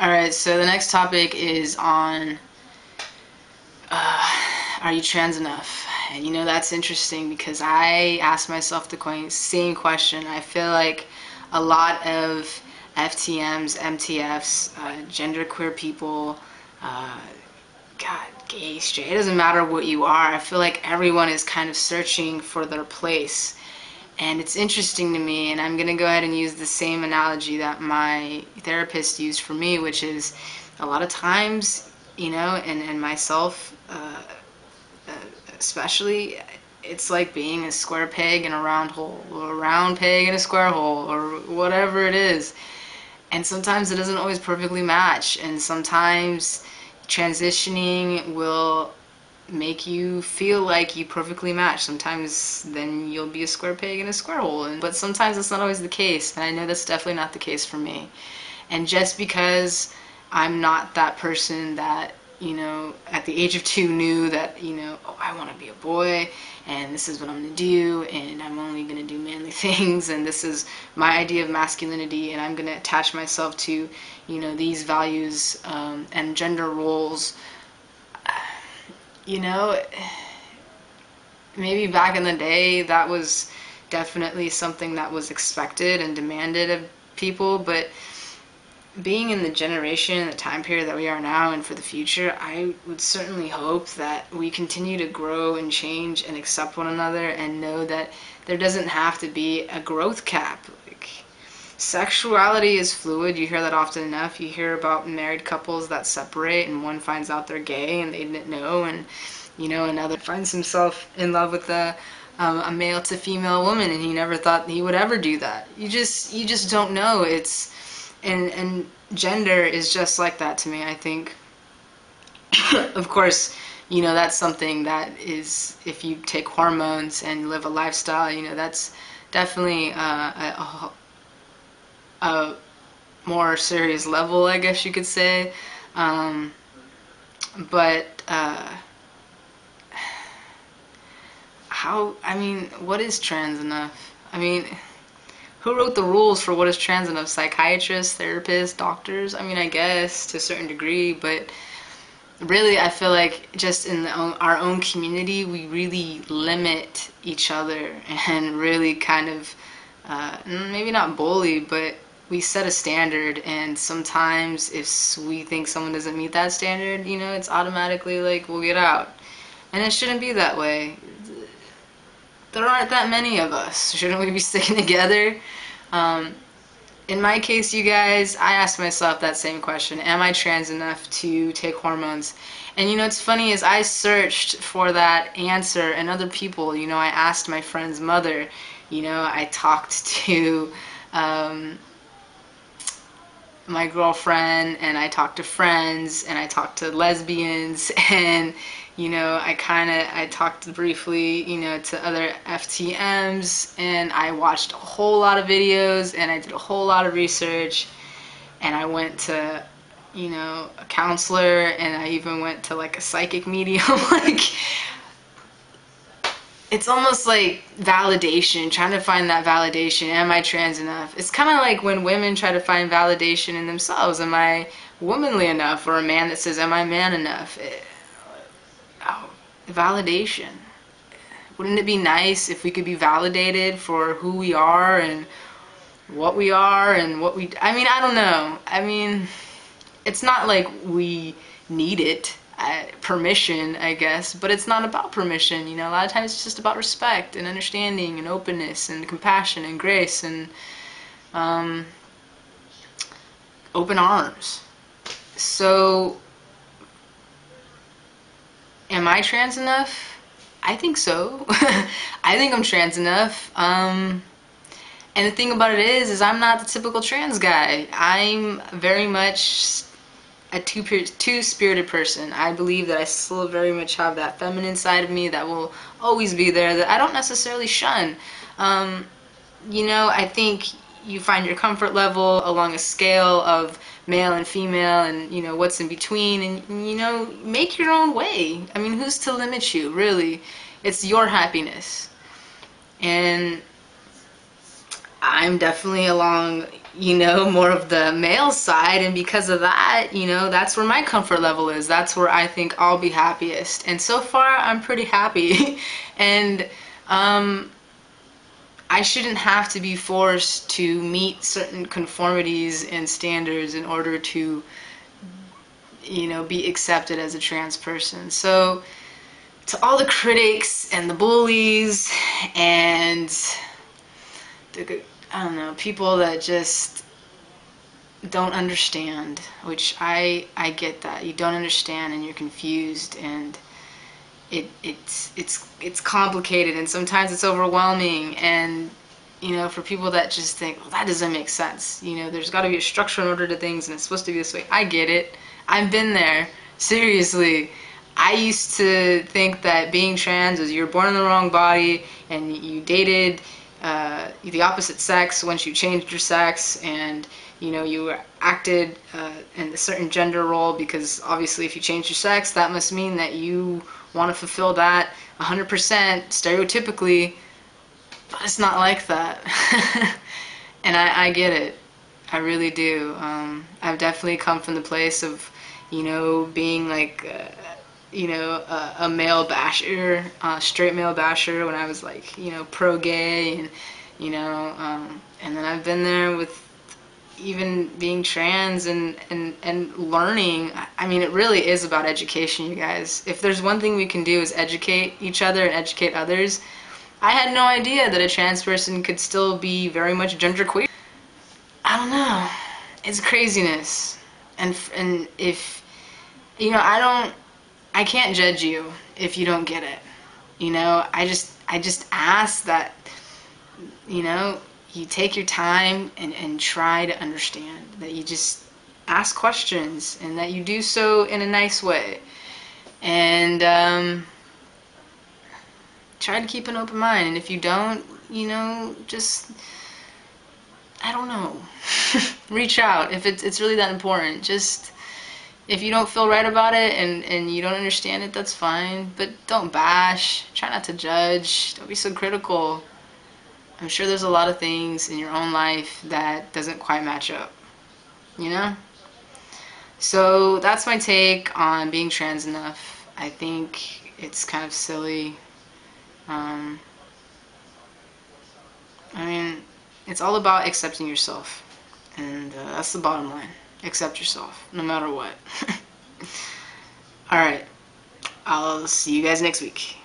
Alright, so the next topic is on are you trans enough? And that's interesting because I asked myself the same question. I feel like a lot of FTMs, MTFs, genderqueer people, God, gay, straight, it doesn't matter what you are. I feel like everyone is kind of searching for their place. And it's interesting to me, and I'm going to go ahead and use the same analogy that my therapist used for me, which is a lot of times, and myself especially, it's like being a square peg in a round hole, or a round peg in a square hole, or whatever it is. And sometimes it doesn't always perfectly match, and sometimes transitioning will make you feel like you perfectly match. Sometimes then you'll be a square peg in a square hole, but sometimes that's not always the case, and I know that's definitely not the case for me. And just because I'm not that person that, at the age of 2 knew that, oh, I want to be a boy, and this is what I'm going to do, and I'm only going to do manly things, and this is my idea of masculinity, and I'm going to attach myself to, these values and gender roles. Maybe back in the day that was definitely something that was expected and demanded of people, but being in the generation, the time period that we are now and for the future, I would certainly hope that we continue to grow and change and accept one another and know that there doesn't have to be a growth cap. Like, sexuality is fluid. You hear that often enough. You hear about married couples that separate and one finds out they're gay and they didn't know, and another finds himself in love with a male to female woman and he never thought he would ever do that. You just don't know. And gender is just like that to me, I think. Of course, that's something that is, if you take hormones and live a lifestyle, that's definitely a more serious level, I guess you could say. But what is trans enough? Who wrote the rules for what is trans enough? Psychiatrists, therapists, doctors? I guess to a certain degree, but really I feel like just in our own community, we really limit each other and really kind of, maybe not bully, but we set a standard, and sometimes if we think someone doesn't meet that standard, it's automatically like, we'll get out. And it shouldn't be that way. There aren't that many of us. Shouldn't we be sticking together? In my case, you guys, I asked myself that same question. Am I trans enough to take hormones? And what's funny is I searched for that answer in other people. I asked my friend's mother. I talked to my girlfriend, and I talked to friends, and I talked to lesbians, and I talked briefly, to other FTMs, and I watched a whole lot of videos, and I did a whole lot of research, and I went to, a counselor, and I even went to like a psychic medium. Like, it's almost like validation, trying to find that validation. Am I trans enough? It's kind of like when women try to find validation in themselves. Am I womanly enough? Or a man that says, am I man enough? Validation. Wouldn't it be nice if we could be validated for who we are and what we are and what we... I don't know. It's not like we need it. Permission, I guess, but it's not about permission. A lot of times it's just about respect and understanding and openness and compassion and grace and open arms. So, am I trans enough? I think so. I think I'm trans enough. And the thing about it is I'm not the typical trans guy. I'm very much a two-spirited person. I believe that I still very much have that feminine side of me that will always be there, that I don't necessarily shun. I think you find your comfort level along a scale of male and female and, what's in between, and, make your own way. Who's to limit you, really? It's your happiness. And I'm definitely along more of the male side, and because of that, that's where my comfort level is. That's where I think I'll be happiest. And so far, I'm pretty happy. And I shouldn't have to be forced to meet certain conformities and standards in order to, be accepted as a trans person. So, to all the critics and the bullies and I don't know, people that just don't understand, which I get that. You don't understand and you're confused, and it's complicated, and sometimes it's overwhelming, and for people that just think, well, that doesn't make sense. There's got to be a structure and order to things, and it's supposed to be this way. I get it. I've been there. Seriously. I used to think that being trans was you were born in the wrong body and you dated the opposite sex once you changed your sex, and you acted in a certain gender role, because obviously if you change your sex, that must mean that you want to fulfill that 100% stereotypically. But it's not like that. And I get it. I really do. I've definitely come from the place of being like a male basher, straight male basher, when I was like, pro-gay, and, and then I've been there with even being trans and learning. I mean, it really is about education, you guys. If there's one thing we can do is educate each other and educate others. I had no idea that a trans person could still be very much genderqueer. I don't know. It's craziness. And if, I can't judge you if you don't get it. I just ask that, you take your time and try to understand, that you just ask questions, and that you do so in a nice way. And try to keep an open mind. And if you don't, just, I don't know, reach out if it's really that important. Just, if you don't feel right about it and you don't understand it, that's fine. But don't bash. Try not to judge. Don't be so critical. I'm sure there's a lot of things in your own life that doesn't quite match up. So that's my take on being trans enough. I think it's kind of silly. I mean, it's all about accepting yourself. And that's the bottom line. Accept yourself, no matter what. Alright, I'll see you guys next week.